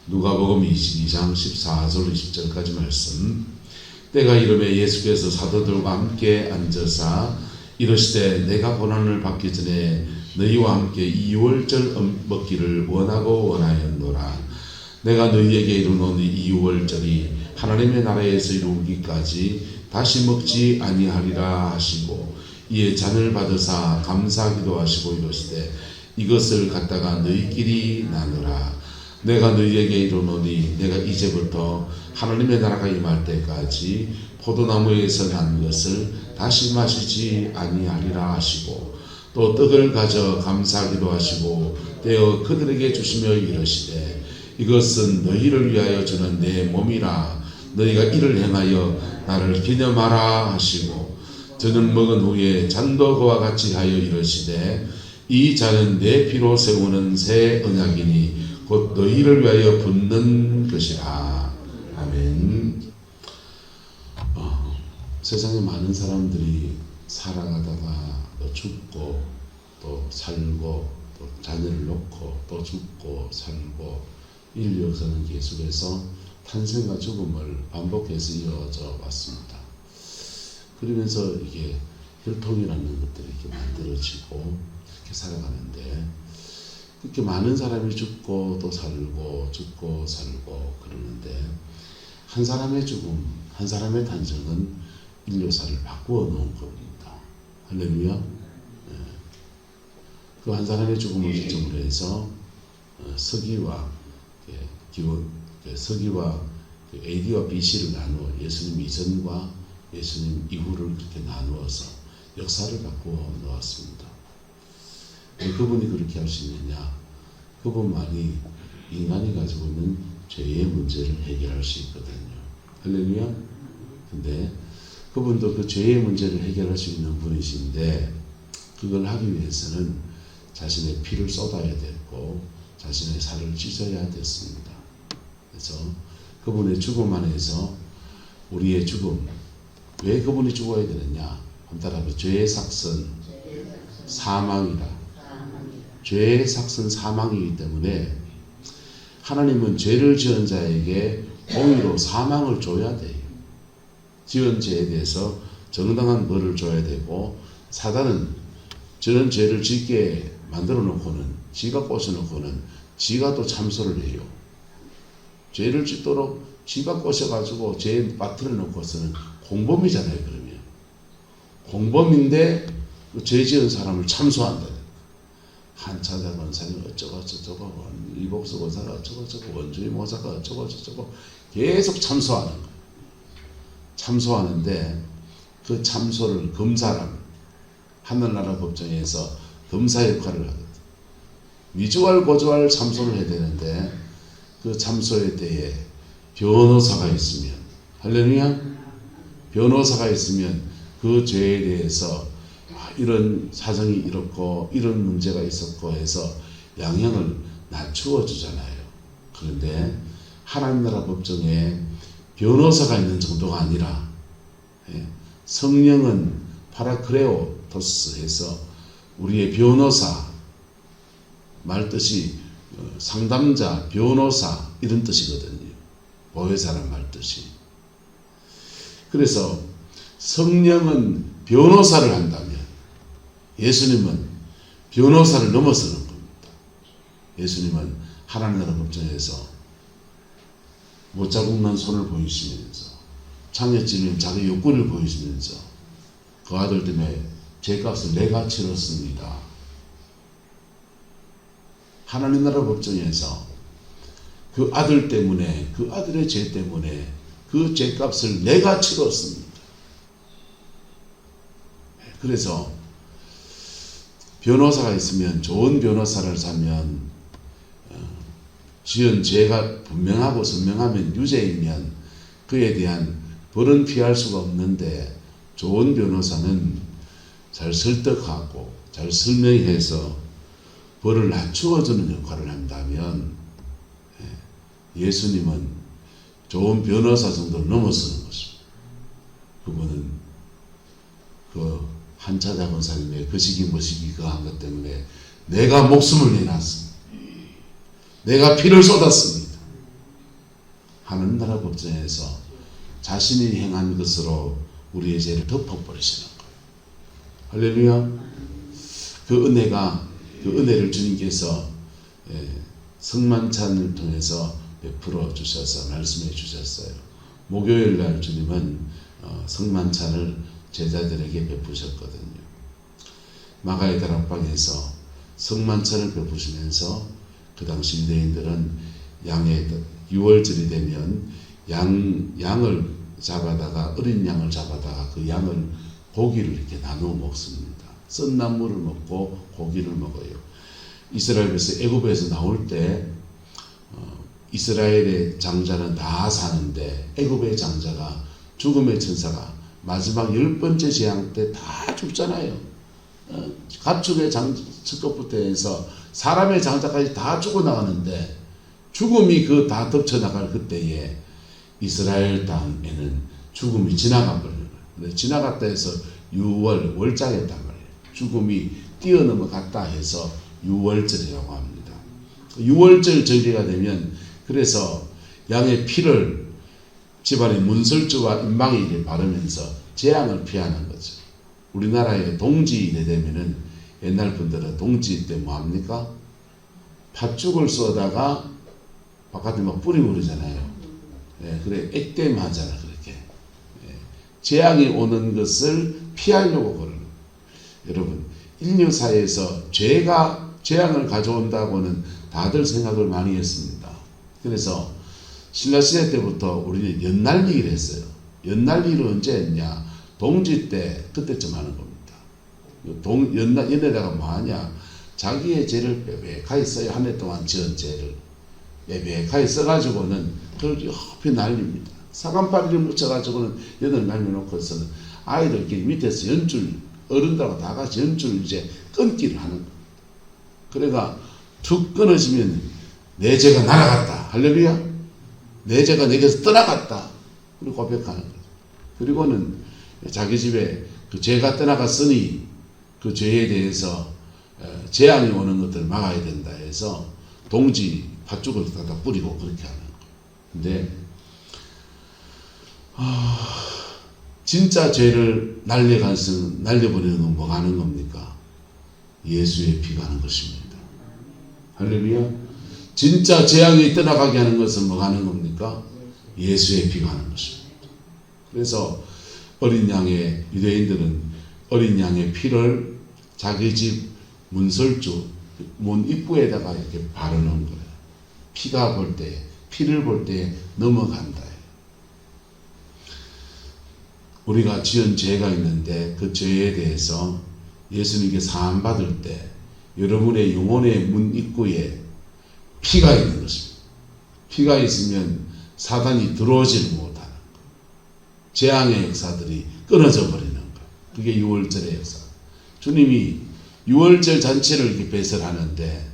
누가복음 22장 14절 20절까지 말씀. 때가 이르매 예수께서 사도들과 함께 앉으사 이르시되 내가 고난을 받기 전에 너희와 함께 이 유월절 먹기를 원하고 원하였노라. 내가 너희에게 이르노니 이 유월절이 하나님의 나라에서 이루기까지 다시 먹지 아니하리라 하시고 이에 잔을 받으사 감사기도 하시고 이르시되 이것을 갖다가 너희끼리 나누라. 내가 너희에게 이르노니 내가 이제부터 하나님의 나라가 임할 때까지 포도나무에서 난 것을 다시 마시지 아니하리라 하시고 또 떡을 가져 감사하기도 하시고 떼어 그들에게 주시며 이르시되 이것은 너희를 위하여 주는 내 몸이라. 너희가 이를 행하여 나를 기념하라 하시고 저녁 먹은 후에 잔도 그와 같이 하여 이르시되 이 잔은 내 피로 세우는 새 언약이니 곧 너희를 위하여 붓는 것이라. 아멘. 세상에 많은 사람들이 살아가다가 또 죽고 또 살고 또 자녀를 놓고 또 죽고 살고 인류 역사는 계속해서 탄생과 죽음을 반복해서 이어져 왔습니다. 그러면서 이게 혈통이라는 것들이 이렇게 만들어지고 이렇게 살아가는데 그렇게 많은 사람이 죽고 또 살고 죽고 살고 그러는데 한 사람의 죽음, 한 사람의 탄생은 인류사를 바꾸어 놓은 겁니다. 할렐루야. 네. 그 한 사람의 죽음을 기점으로 해서 서기와 서기와 AD와 BC를 나누어 예수님 이전과 예수님 이후를 그렇게 나누어서 역사를 바꾸어 놓았습니다. 왜 그분이 그렇게 할 수 있느냐? 그분만이 인간이 가지고 있는 죄의 문제를 해결할 수 있거든요. 할렐루야. 근데 그분도 그 죄의 문제를 해결할 수 있는 분이신데 그걸 하기 위해서는 자신의 피를 쏟아야 됐고 자신의 살을 찢어야 됐습니다. 그래서 그분의 죽음 안에서 우리의 죽음, 왜 그분이 죽어야 되느냐? 한번 따라해보세요. 죄의 삭선 사망이다. 죄의 삭선 사망이기 때문에 하나님은 죄를 지은 자에게 공의로 사망을 줘야 돼요. 지은 죄에 대해서 정당한 벌을 줘야 되고 사단은 저런 죄를 짓게 만들어 놓고는 지가 꼬셔놓고는 지가 또 참소를 해요. 죄를 짓도록 지가 꼬셔가지고 죄에 빠뜨려 놓고서는 공범이잖아요. 그러면 공범인데 죄 지은 사람을 참소한다. 한차자 권사님 어쩌고 저쩌고 이복수 권사가 어쩌고 저쩌고 원주의 모사가 어쩌고 저쩌고 계속 참소하는 거예요. 참소하는데 그 참소를 검사랑 하늘나라 법정에서 검사 역할을 하거든. 위조할 고조할 참소를 해야 되는데 그 참소에 대해 변호사가 있으면 할렐루야. 변호사가 있으면 그 죄에 대해서 이런 사정이 이렇고 이런 문제가 있었고 해서 양형을 낮추어 주잖아요. 그런데 하나님 나라 법정에 변호사가 있는 정도가 아니라 성령은 파라크레오토스 해서 우리의 변호사, 말뜻이 상담자, 변호사 이런 뜻이거든요. 보혜사란 말뜻이. 그래서 성령은 변호사를 한다면 예수님은 변호사를 넘어서는 겁니다. 예수님은 하나님 나라 법정에서 못자국 난 손을 보이시면서 창에 찔린 자기 욕구를 보이시면서 그 아들 때문에 죄값을 내가 치렀습니다. 하나님 나라 법정에서 그 아들 때문에 그 아들의 죄 때문에 그 죄값을 내가 치렀습니다. 그래서 변호사가 있으면 좋은 변호사를 사면 지은 죄가 분명하고 선명하면 유죄이면 그에 대한 벌은 피할 수가 없는데 좋은 변호사는 잘 설득하고 잘 설명해서 벌을 낮추어주는 역할을 한다면 예수님은 좋은 변호사 정도를 넘어서는 것입니다. 그분은 그 한차자 권사님의 그 시기 뭐시기 그 한 것 때문에 내가 목숨을 내놨습니다. 내가 피를 쏟았습니다. 하늘나라 법정에서 자신이 행한 것으로 우리의 죄를 덮어버리시는 거예요. 할렐루야. 그 은혜를 주님께서 성만찬을 통해서 베풀어 주셔서 말씀해 주셨어요. 목요일 날 주님은 성만찬을 제자들에게 베푸셨거든요. 마가의 다락방에서 성만찬을 베푸시면서 그 당시 유대인들은 양의 6월절이 되면 양을 잡아다가 어린 양을 잡아다가 그 양을 고기를 이렇게 나누어 먹습니다. 썬나물을 먹고 고기를 먹어요. 이스라엘에서 애굽에서 나올 때 이스라엘의 장자는 다 사는데 애굽의 장자가 죽음의 천사가 마지막 10번째 재앙 때 다 죽잖아요. 가축의 첫 것부터 해서 사람의 장자까지 다 죽어나가는데 죽음이 그 다 덮쳐나갈 그때에 이스라엘 땅에는 죽음이 지나가 버려요. 지나갔다 해서 6월 월장했단 말이에요. 죽음이 뛰어넘어갔다 해서 6월절이라고 합니다. 6월절 절기가 되면 그래서 양의 피를 집안의 문설주와 인방에 바르면서 재앙을 피하는 거죠. 우리나라에 동지일에 되면은 옛날 분들은 동지 때 뭐합니까? 팥죽을 쏘다가 바깥에 막 뿌리고 그러잖아요. 그래 액땜 하잖아 그렇게. 재앙이 오는 것을 피하려고 그러는. 여러분 인류사에서 죄가 재앙을 가져온다고는 다들 생각을 많이 했습니다. 그래서 신라시대 때부터 우리는 연날리기를 했어요. 연날리기를 언제 했냐? 동지 때 그때쯤 하는 겁니다. 연에다가 뭐하냐? 자기의 죄를 빼빼하게 써요. 한 해 동안 지은 죄를 빼빼하게 써가지고는 그걸 옆에 날립니다. 사간파리를 묻혀가지고는 연을 날려놓고서는 아이들끼리 밑에서 연줄 어른들하고 다 같이 연줄 이제 끊기를 하는 거예요. 그래가 툭 끊어지면 내 죄가 날아갔다. 할렐루야. 내 죄가 내게서 떠나갔다. 그리고 고백하는 거죠. 그리고는 자기 집에 그 죄가 떠나갔으니 그 죄에 대해서 재앙이 오는 것들을 막아야 된다 해서 동지 팥죽을 갖다 뿌리고 그렇게 하는 거예요. 근데 진짜 죄를 날려버리는 건 뭐가 하는 겁니까? 예수의 피가 하는 것입니다. 할렐루야. 진짜 재앙이 떠나가게 하는 것은 뭐가 하는 겁니까? 예수의 피가 하는 것입니다. 그래서 어린 양의 유대인들은 어린 양의 피를 자기 집 문설주 문 입구에다가 이렇게 바르는 거예요. 피를 볼 때 넘어간다. 우리가 지은 죄가 있는데 그 죄에 대해서 예수님께 사함 받을 때 여러분의 영혼의 문 입구에 피가 있는 것입니다. 피가 있으면 사단이 들어오지를 못하는 것. 재앙의 역사들이 끊어져 버리는 것. 그게 6월절의 역사. 주님이 6월절 잔치를 이렇게 배설하는데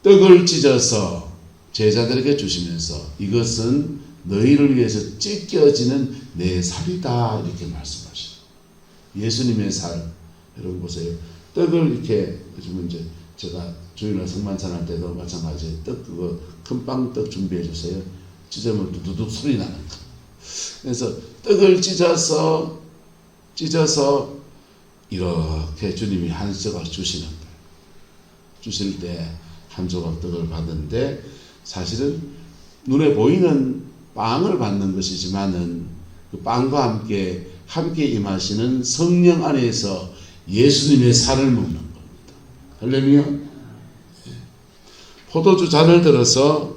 떡을 찢어서 제자들에게 주시면서 이것은 너희를 위해서 찢겨지는 내 살이다 이렇게 말씀하시죠. 예수님의 살. 여러분 보세요. 떡을 이렇게 요즘 이제 제가 주일날 성만찬할 때도 마찬가지예요. 떡 그거 큰 빵떡 준비해 주세요. 찢으면 두두둑 소리 나는 거. 그래서 떡을 찢어서 이렇게 주님이 한 조각 주시는 거예요. 주실 때 한 조각 떡을 받는데 사실은 눈에 보이는 빵을 받는 것이지만은 그 빵과 함께 임하시는 성령 안에서 예수님의 살을 먹는 겁니다. 할렐루야. 포도주 잔을 들어서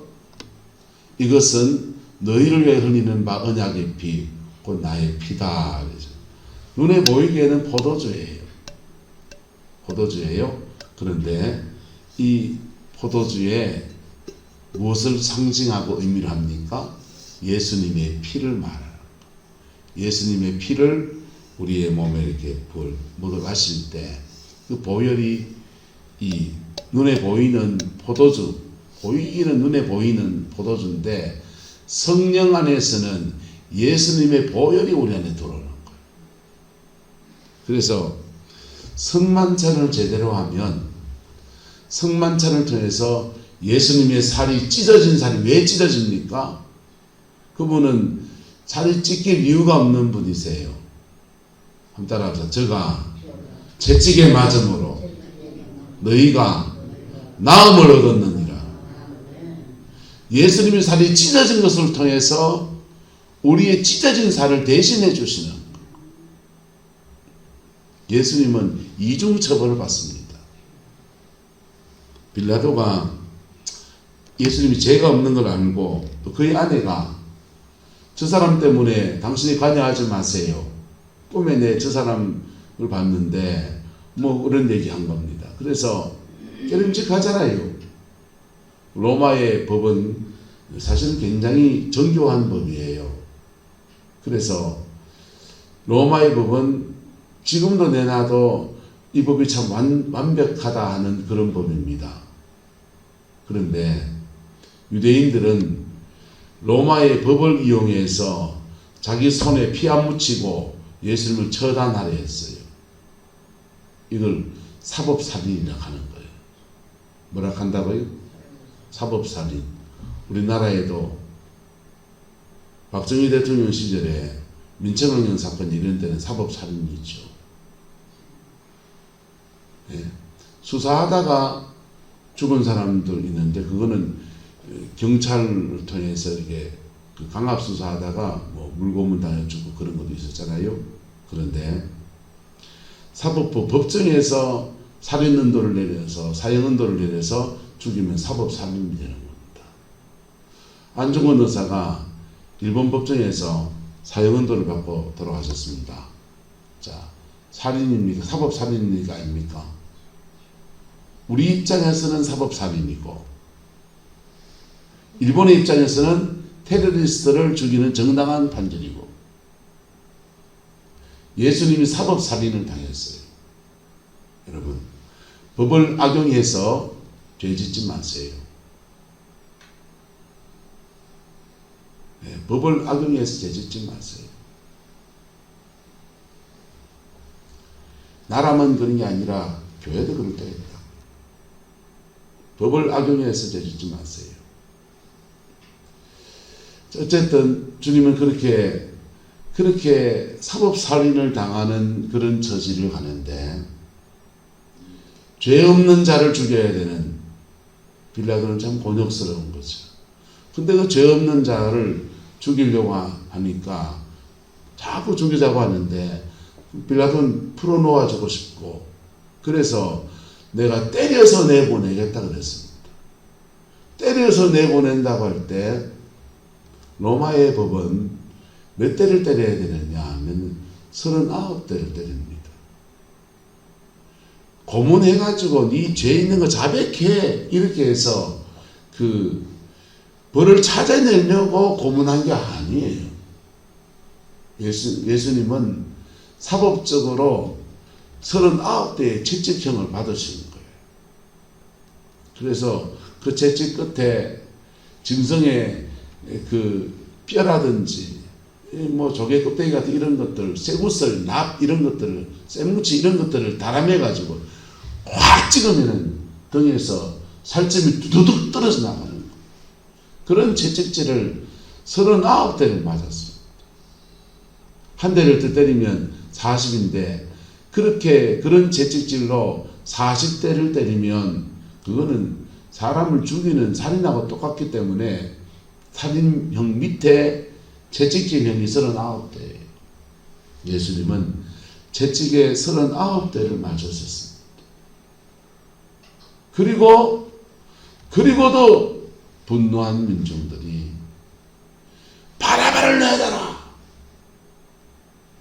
이것은 너희를 위해 흘리는 바 언약의 피, 곧 나의 피다. 눈에 보이기에는 포도주예요. 그런데 이 포도주에 무엇을 상징하고 의미를 합니까? 예수님의 피를 말하는 예수님의 피를 우리의 몸에 이렇게 먹어 가실 때 그 보혈이 이 눈에 보이는 포도주, 눈에 보이는 포도주인데 성령 안에서는 예수님의 보혈이 우리 안에 들어오는 거예요. 그래서 성만찬을 제대로 하면 성만찬을 통해서 예수님의 살이 찢어진 살이 왜 찢어집니까? 그분은 살이 찢길 이유가 없는 분이세요. 한번 따라합시다. 저가 채찍에 맞음으로 너희가 나음을 얻었느니라. 예수님의 살이 찢어진 것을 통해서 우리의 찢어진 살을 대신해 주시는 것. 예수님은 이중 처벌을 받습니다. 빌라도가 예수님이 죄가 없는 걸 알고 또 그의 아내가 저 사람 때문에 당신이 관여하지 마세요. 꿈에 내 저 사람을 봤는데 뭐 그런 얘기한 겁니다. 그래서 깨름직하잖아요. 로마의 법은 사실 굉장히 정교한 법이에요. 그래서 로마의 법은 지금도 내놔도 이 법이 참 완벽하다 하는 그런 법입니다. 그런데 유대인들은 로마의 법을 이용해서 자기 손에 피 안 묻히고 예수님을 처단하려 했어요. 이걸 사법살인이라고 하는 거예요. 뭐라 한다고요? 사법살인. 우리나라에도 박정희 대통령 시절에 민청학령 사건 이런 데는 사법살인이 있죠. 네. 수사하다가 죽은 사람들 있는데 그거는 경찰을 통해서 이게 강압 수사하다가 뭐 물고문 당해 죽고 그런 것도 있었잖아요. 그런데 사법부 법정에서 살인언도를 내려서 사형언도를 내려서 죽이면 사법살인이 되는 겁니다. 안중근 의사가 일본 법정에서 사형언도를 받고 돌아가셨습니다. 자, 살인입니까? 사법살인입니까? 아닙니까? 우리 입장에서는 사법살인이고 일본의 입장에서는 테러리스트를 죽이는 정당한 판결이고 예수님이 사법살인을 당했어요. 여러분, 법을 악용해서 죄 짓지 마세요. 네, 법을 악용해서 죄 짓지 마세요. 나라만 그런 게 아니라 교회도 그럴 때가 있다. 법을 악용해서 죄 짓지 마세요. 어쨌든 주님은 그렇게 사법살인을 당하는 그런 처지를 가는데 죄 없는 자를 죽여야 되는 빌라도는 참 곤욕스러운 거죠. 근데 그 죄 없는 자를 죽이려고 하니까 자꾸 죽이자고 하는데 빌라도는 풀어놓아주고 싶고 그래서 내가 때려서 내보내겠다 그랬습니다. 때려서 내보낸다고 할 때 로마의 법은 몇 대를 때려야 되느냐 하면 39대를 때립니다. 고문해가지고 네 죄 있는 거 자백해 이렇게 해서 그 벌을 찾아내려고 고문한 게 아니에요. 예수님은 사법적으로 39대의 채찍형을 받으신 거예요. 그래서 그 채찍 끝에 짐승의 그 뼈라든지 뭐 조개 껍데기 같은 이런 것들, 쇠구슬, 납 이런 것들을 쇠뭉치 이런 것들을 달아내 가지고 확 찍으면은 등에서 살점이 두둑 떨어져 나가는 거. 그런 채찍질을 39대를 맞았습니다. 한 대를 더 때리면 40인데 그렇게 그런 채찍질로 40대를 때리면 그거는 사람을 죽이는 살인하고 똑같기 때문에 살인형 밑에 채찍질형이 39대예요. 예수님은 채찍에 39대를 맞으셨습니다. 그리고도 분노한 민중들이 바라바를 내어라.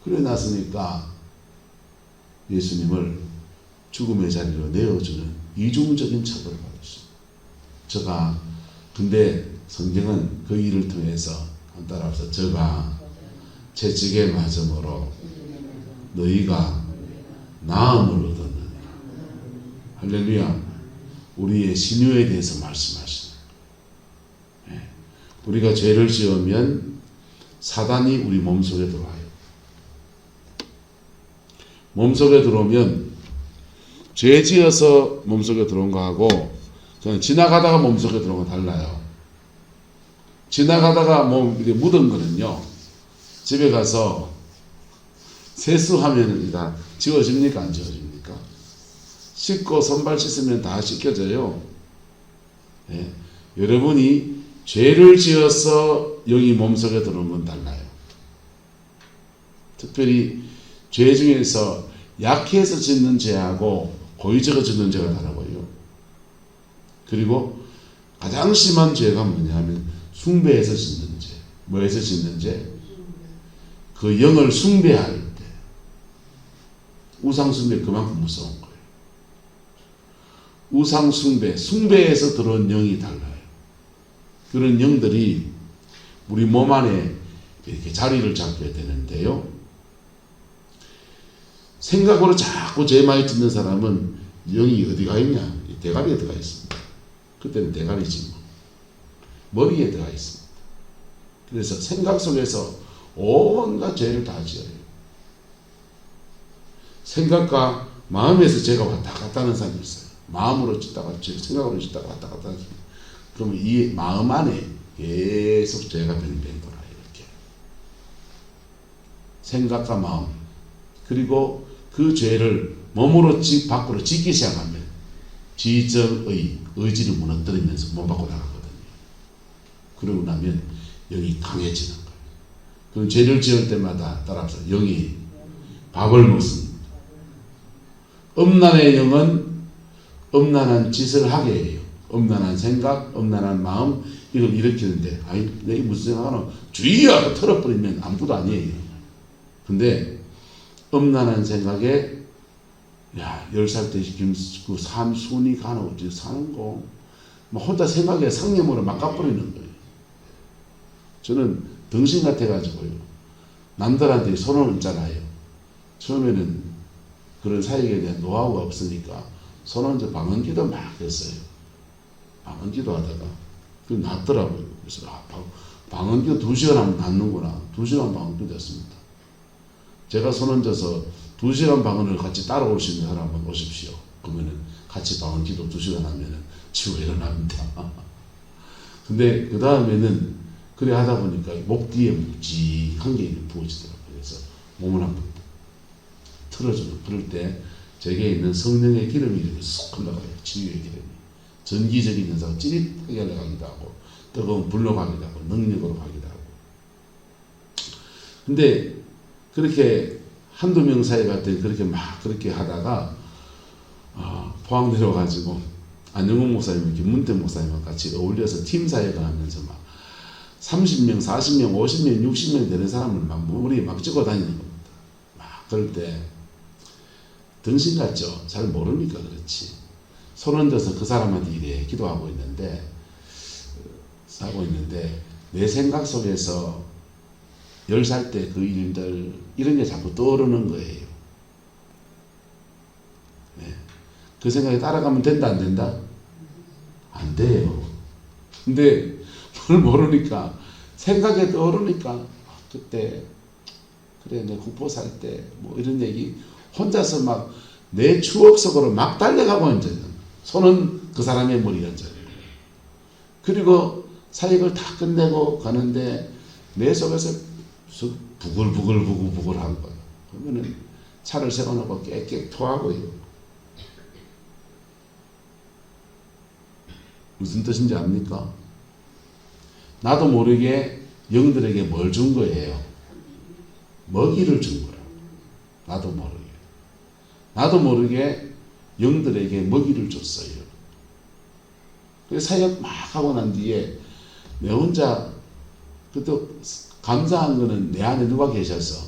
그래 놨으니까 예수님을 죽음의 자리로 내어주는 이중적인 처벌을 받았습니다. 근데 성경은 그 일을 통해서 한 따라서 저가 채찍에 맞음으로 너희가 나음을 얻었느니라. 할렐루야. 우리의 신유에 대해서 말씀하시는 거예요. 우리가 죄를 지으면 사단이 우리 몸속에 들어와요. 몸속에 들어오면 죄 지어서 몸속에 들어온 거하고 그냥 지나가다가 몸속에 들어오는 건 달라요. 지나가다가 이렇게 묻은 거는요, 집에 가서 세수하면 다 지워집니까? 안 지워집니까? 씻고 손발 씻으면 다 씻겨져요. 예. 여러분이 죄를 지어서 영이 몸속에 들어오는 건 달라요. 특별히 죄 중에서 약해서 짓는 죄하고 고의적으로 짓는 죄가 다르고요. 그리고 가장 심한 죄가 뭐냐면 숭배해서 짓는 죄. 뭐해서 짓는 죄? 그 영을 숭배할 때. 우상 숭배 그만큼 무서운 거예요. 우상 숭배, 숭배에서 들어온 영이 달라요. 그런 영들이 우리 몸 안에 이렇게 자리를 잡게 되는데요. 생각으로 자꾸 죄 많이 짓는 사람은 영이 어디가 있냐? 대가리에 들어가 있습니다. 그때는 대가리지 머리에 들어가 있습니다. 그래서 생각 속에서 온갖 죄를 다 지어요. 생각과 마음에서 죄가 왔다 갔다 하는 사람이 있어요. 마음으로 짓다가 생각으로 짓다가 왔다 갔다 하는 사람. 그러면 이 마음 안에 계속 죄가 뱅뱅 돌아요. 이렇게 생각과 마음, 그리고 그 죄를 몸으로 밖으로 짓기 시작하면 지정의 의지를 무너뜨리면서 몸 밖으로 나가거든요. 그러고 나면 영이 강해지는 거예요. 그럼 죄를 지을 때마다 따라서 영이 밥을 먹습니다. 음란의 영은 음란한 짓을 하게 해요. 음란한 생각, 음란한 마음, 이걸 일으키는데, 아니, 내가 무슨 생각하노? 주의야! 털어버리면 아무것도 아니에요. 근데, 음란한 생각에, 야, 10살 때 그 삶, 순위 가는 어찌 사는 거, 혼자 생각에 상념으로 막 까버리는 거예요. 저는 등신 같아가지고요. 남들한테 손을 얹잖아요. 처음에는 그런 사역에 대한 노하우가 없으니까 손 얹어 방언기도 막 했어요. 방언기도 하다가 그 낫더라고요. 그래서 방언기도 2시간 하면 낫는구나. 2시간 방언기도 됐습니다. 제가 손 얹어서 2시간 방언을 같이 따라올 수 있는 사람 한번 오십시오. 그러면은 같이 방언기도 2시간 하면은 치고 일어납니다. 근데 그 다음에는 그래 하다 보니까 목 뒤에 묵직한 게 부어지더라고요. 그래서 몸을 한번 틀어주는, 그럴 때 제게 있는 성령의 기름이 이렇게 쑥 흘러가요. 치유의 기름이. 전기적인 현상을 찌릿하게 올라가기도 하고, 뜨거운 불로 가기도 하고, 능력으로 가기도 하고. 근데 그렇게 한두 명 사이 갈 때 그렇게 막 그렇게 하다가 포항 내려가지고 안영훈 목사님, 김문태 목사님과 같이 어울려서 팀 사역을 하면서 막 30명, 40명, 50명, 60명 되는 사람을 막 머리에 막 찍어 다니는 겁니다. 막 그럴 때 등신 같죠? 잘 모르니까 그렇지. 손 얹어서 그 사람한테 이래 기도하고 있는데, 내 생각 속에서 10살 때 그 일들, 이런 게 자꾸 떠오르는 거예요. 네. 그 생각에 따라가면 된다, 안 된다? 안 돼요. 근데 뭘 모르니까, 생각에 떠오르니까, 그때, 그래, 내 국보 살 때, 뭐 이런 얘기, 혼자서 막 내 추억 속으로 막 달려가고 앉아요. 손은 그 사람의 머리에 앉아요. 그리고 사역을 다 끝내고 가는데 내 속에서 부글부글 한 거예요. 그러면은 차를 세워놓고 깨끗 토하고요. 무슨 뜻인지 압니까? 나도 모르게 영들에게 뭘 준 거예요? 먹이를 준 거라고. 나도 모르게 영들에게 먹이를 줬어요. 그래서 사역 막 하고 난 뒤에 내 혼자, 그때 감사한 거는 내 안에 누가 계셔서,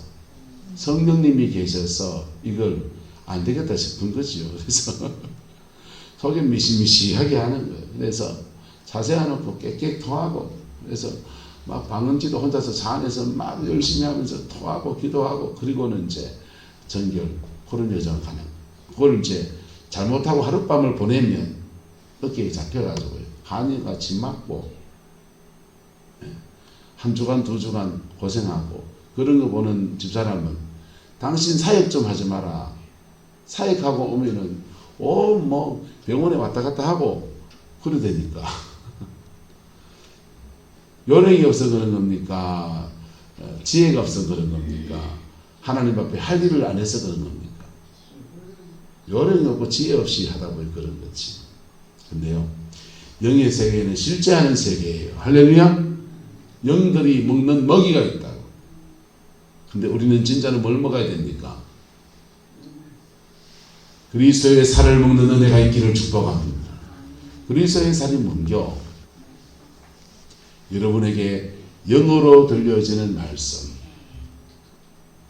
성령님이 계셔서 이걸 안 되겠다 싶은 거죠. 그래서 속에 미시미시하게 하는 거예요. 그래서 자세해놓고 깨끗 토하고, 그래서 막 방언지도 혼자서 차 안에서 막 열심히 하면서 토하고 기도하고, 그리고는 이제 정결, 그런 여정을 가는 거예요. 그걸 이제 잘못하고 하룻밤을 보내면 어깨에 잡혀가지고요. 한이가 침 맞고, 한 주간, 2주간 고생하고, 그런 거 보는 집사람은 당신 사역 좀 하지 마라. 사역하고 오면은, 뭐 병원에 왔다 갔다 하고, 그래 되니까. 요령이 없어 그런 겁니까? 지혜가 없어 그런 겁니까? 하나님 앞에 할 일을 안 해서 그런 겁니까? 요령이 없고 지혜 없이 하다 보니 그런 거지. 근데요, 영의 세계는 실제 하는 세계예요. 할렐루야? 영들이 먹는 먹이가 있다고. 근데 우리는 진짜로 뭘 먹어야 됩니까? 그리스도의 살을 먹는 은혜가 있기를 축복합니다. 그리스도의 살이 뭔겨? 여러분에게 영어로 들려지는 말씀,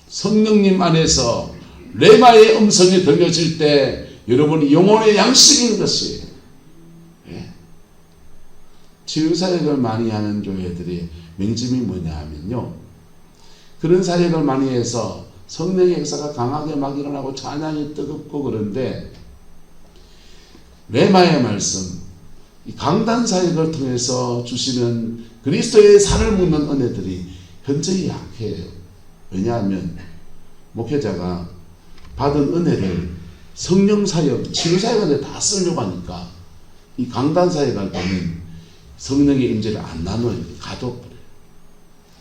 성령님 안에서 레마의 음성이 들려질 때 여러분이 영혼의 양식인 것이에요. 예? 치유사역을 많이 하는 교회들이 명점이 뭐냐 하면요, 그런 사역을 많이 해서 성령의 역사가 강하게 막 일어나고 찬양이 뜨겁고 그런데 레마의 말씀, 이 강단 사역을 통해서 주시는 그리스도의 살을 먹는 은혜들이 현저히 약해요. 왜냐하면 목회자가 받은 은혜를 성령 사역, 치유 사역에 다 쓰려고 하니까 이 강단 사역할 때는 성령의 임재를 안 나눠요. 가둬버려요.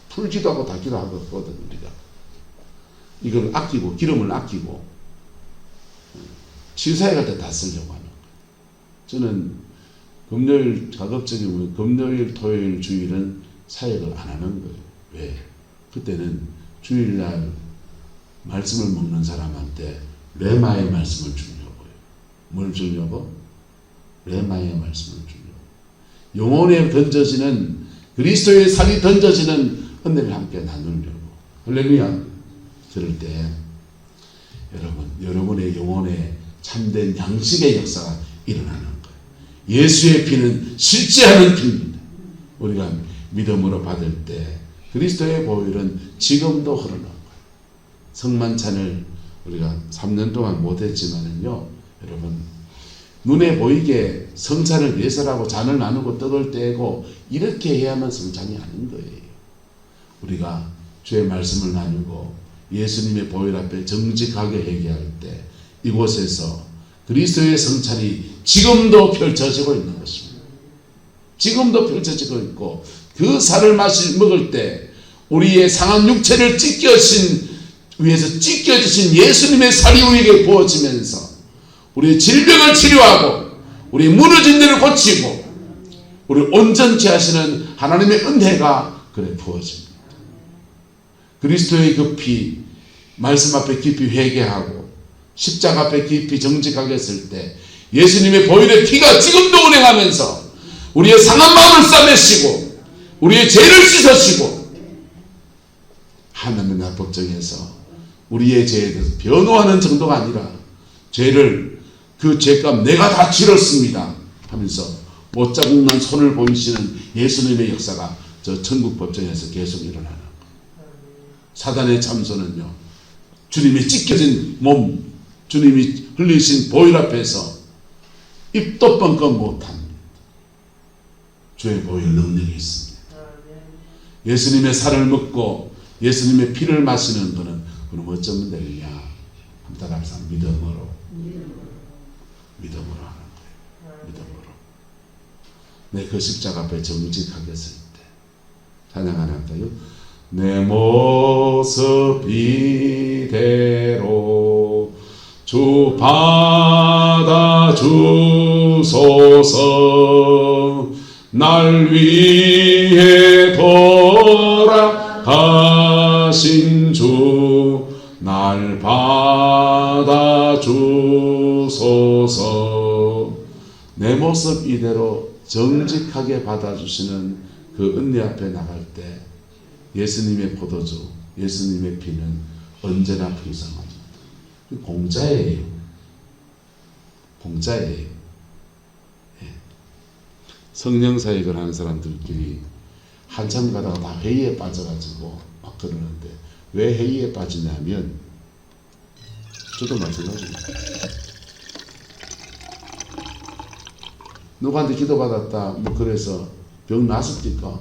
풀기도 하고 닫기도 하고 거든 우리가. 이걸 아끼고 기름을 아끼고 치유 사역할 때 다 쓰려고 하는 거예요. 저는 금요일 가급적이면 금요일, 토요일, 주일은 사역을 안 하는 거예요. 왜? 그때는 주일날 말씀을 먹는 사람한테 레마의 말씀을 주려고요. 뭘 주려고? 레마의 말씀을 주려고. 영혼에 던져지는 그리스도의 살이 던져지는 은혜를 함께 나누려고. 할렐루야. 그럴 때 여러분의 영혼에 참된 양식의 역사가 일어나는 거예요. 예수의 피는 실제하는 피입니다. 우리가 믿음으로 받을 때 그리스도의 보혈은 지금도 흐르는 거예요. 성만찬을 우리가 3년 동안 못했지만은요, 여러분, 눈에 보이게 성찬을 예설하고 잔을 나누고 떡을 떼고 이렇게 해야만 성찬이 아닌 거예요. 우리가 주의 말씀을 나누고 예수님의 보혈 앞에 정직하게 회개할 때 이곳에서 그리스도의 성찬이 지금도 펼쳐지고 있는 것입니다. 지금도 펼쳐지고 있고 그 살을 먹을 때 우리의 상한 육체를 위해서 찢겨지신 예수님의 살이 우리에게 부어지면서 우리의 질병을 치료하고 우리의 무너진 데를 고치고 우리를 온전케 하시는 하나님의 은혜가 그래 부어집니다. 그리스도의 그 피, 말씀 앞에 깊이 회개하고 십자가 앞에 깊이 정직하게 했을 때 예수님의 보혈의 피가 지금도 운행하면서 우리의 상한 마음을 싸매시고 우리의 죄를 씻으시고 하나님의 법정에서 우리의 죄에 대해서 변호하는 정도가 아니라 죄를 그 죄값 내가 다 치렀습니다 하면서 못자국난 손을 보이시는 예수님의 역사가 저 천국 법정에서 계속 일어나는 거예요. 사단의 참소는요, 주님이 찢겨진 몸, 주님이 흘리신 보혈 앞에서 입도 뻥끗 못합니다. 주의 보혈 능력이 있습니다. 예수님의 살을 먹고 예수님의 피를 마시는 분은 그럼 어쩌면 되느냐? 한번 따라합시다. 믿음으로 하는 거예요. 믿음으로. 내 그 십자가 앞에 정직하게 설 때 찬양 하나 할까요? 내 모습 이대로 주 받아 주소서. 날 위해 돌아가신 주 날 받아 주소서. 내 모습 이대로 정직하게 받아주시는 그 은혜 앞에 나갈 때 예수님의 포도주, 예수님의 피는 언제나 풍성합니다. 공짜예요. 공짜예요. 예. 성령 사역을 하는 사람들끼리 한참 가다가 다 회의에 빠져가지고 막 그러는데 왜 회의에 빠지냐면 저도 마찬가지입니다. 누구한테 기도받았다 뭐 그래서 병 났습니까?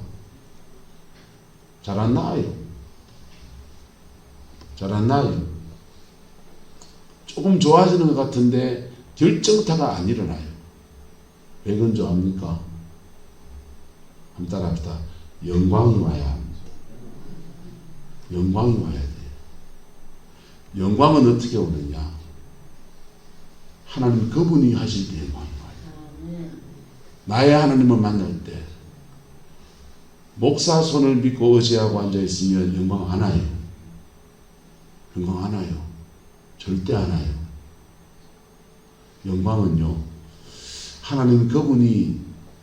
잘 안 나아요. 잘 안 나아요. 조금 좋아지는 것 같은데 결정타가 안 일어나요. 왜 건조합니까? 한번 따라합시다. 영광이 와야 합니다. 영광이 와야 돼요. 영광은 어떻게 오느냐? 하나님 그분이 하실 때 영광이 와요. 나의 하나님을 만날 때 목사 손을 믿고 의지하고 앉아있으면 영광 안 와요. 영광 안 와요. 절대 안 와요. 영광은요, 하나님 그분이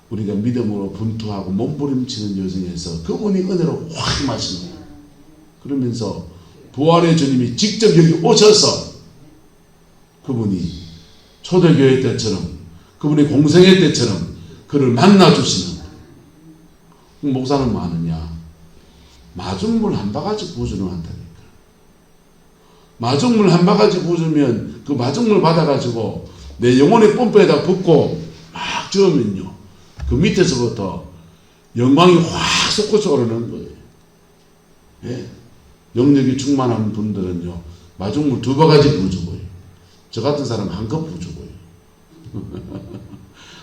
우리가 믿음으로 분투하고 몸부림치는 여정에서 그분이 은혜로 확 임하시는 거예요. 그러면서 부활의 주님이 직접 여기 오셔서 그분이 초대교회 때처럼 그분이 공생애 때처럼 그를 만나주시는 거예요. 목사는 뭐 하느냐? 마중물 한 바가지 부어주는 한다니까. 마중물 한 바가지 부어주면 그 마중물 받아가지고 내 영혼의 펌프에다 붓고 막 저으면요, 그 밑에서부터 영광이 확 솟구쳐 오르는 거예요. 예? 영역이 충만한 분들은요, 마중물 2바가지 부어주고요. 저 같은 사람 한 컵 부어주고요.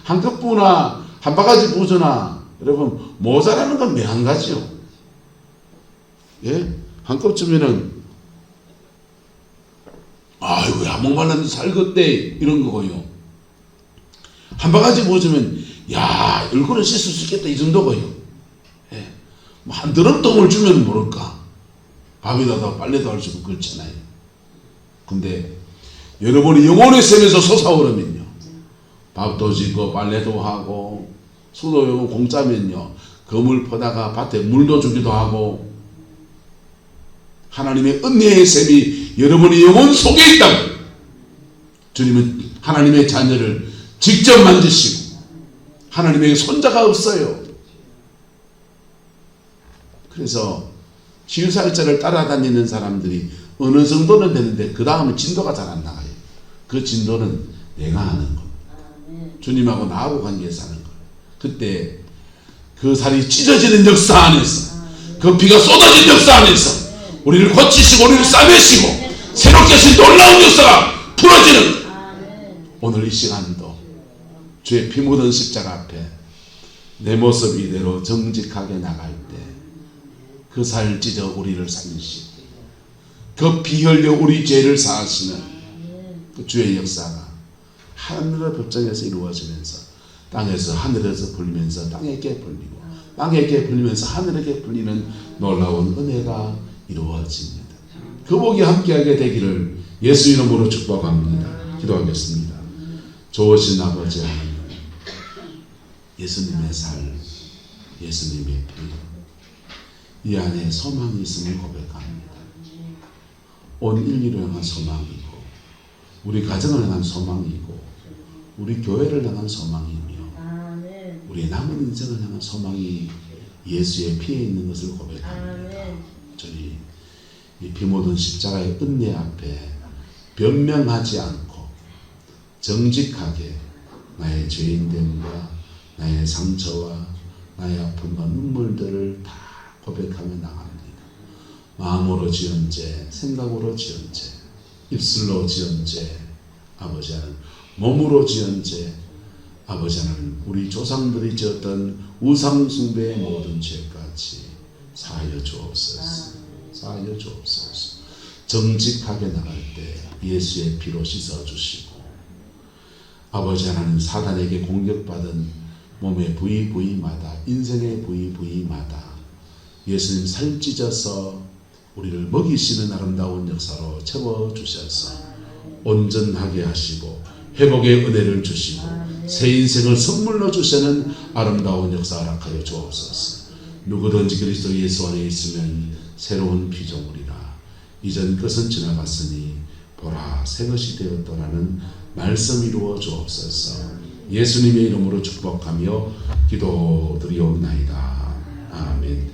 한 컵 부으나 한 바가지 부어주나 여러분 모자라는 건 매 한 가지요. 예? 한 컵 주면은 아이고 야 목말랐는데 살겄대 이런 거고요. 한 바가지 부어주면 야 얼굴은 씻을 수 있겠다 이 정도고요. 예. 뭐 한 드럼통을 주면 모를까. 밥에다가 빨래도 할 수 있고 그렇잖아요. 근데 여러분이 영혼의 샘에서 솟아오르면요, 밥도 짓고 빨래도 하고 수도 공짜면요 그물 퍼다가 밭에 물도 주기도 하고 하나님의 은혜의 샘이 여러분의 영혼 속에 있다고. 주님은 하나님의 자녀를 직접 만드시고 하나님에게 손자가 없어요. 그래서 치유사역자를 따라다니는 사람들이 어느 정도는 되는데 그 다음은 진도가 잘 안 나가요. 그 진도는 내가 하는 거. 주님하고 나하고 관계에서 하는 거. 그때 그 살이 찢어지는 역사 안에서 그 피가 쏟아진 역사 안에서 우리를 고치시고 우리를 싸매시고 새롭게 하신 놀라운 역사가 풀어지는 오늘 이 시간도 주의 피 묻은 십자가 앞에 내 모습 이대로 정직하게 나갈 때 그 살 찢어 우리를 살리시고 그 피 흘려 우리 죄를 사하시는 그 주의 역사가 하늘의 법정에서 이루어지면서 땅에서 하늘에서 풀리면서 땅에게 풀리고 땅에게 풀리면서 하늘에게 풀리는 놀라운 은혜가 이루어집니다. 그 복이 함께하게 되기를 예수 이름으로 축복합니다. 기도하겠습니다. 좋으신 아버지 하나님, 예수님의 살, 예수님의 피, 이 안에 소망이 있음을 고백합니다. 온 인류를 향한 소망이고 우리 가정을 향한 소망이고 우리 교회를 향한 소망이며 우리 남은 인생을 향한 소망이 예수의 피에 있는 것을 고백합니다. 저희 이 피 묻은 십자가의 은혜 앞에 변명하지 않고 정직하게 나의 죄인됨과 나의 상처와 나의 아픔과 눈물들을 다 고백하며 나갑니다. 마음으로 지은 죄, 생각으로 지은 죄, 입술로 지은 죄, 아버지 하나님, 몸으로 지은 죄, 아버지 하나님, 우리 조상들이 지었던 우상숭배의 모든 죄까지 사하여 주옵소서. 사하여 주옵소서. 정직하게 나갈 때 예수의 피로 씻어주시고 아버지 하나님, 사단에게 공격받은 몸의 부위부위마다, 인생의 부위부위마다 예수님 살찌져서 우리를 먹이시는 아름다운 역사로 채워주셔서 온전하게 하시고 회복의 은혜를 주시고 새 인생을 선물로 주시는 아름다운 역사 허락하여 주옵소서. 누구든지 그리스도 예수 안에 있으면 새로운 피조물이라 이전 것은 지나갔으니 보라 새 것이 되었더라는 말씀 이루어 주옵소서. 예수님의 이름으로 축복하며 기도드리옵나이다. 아멘.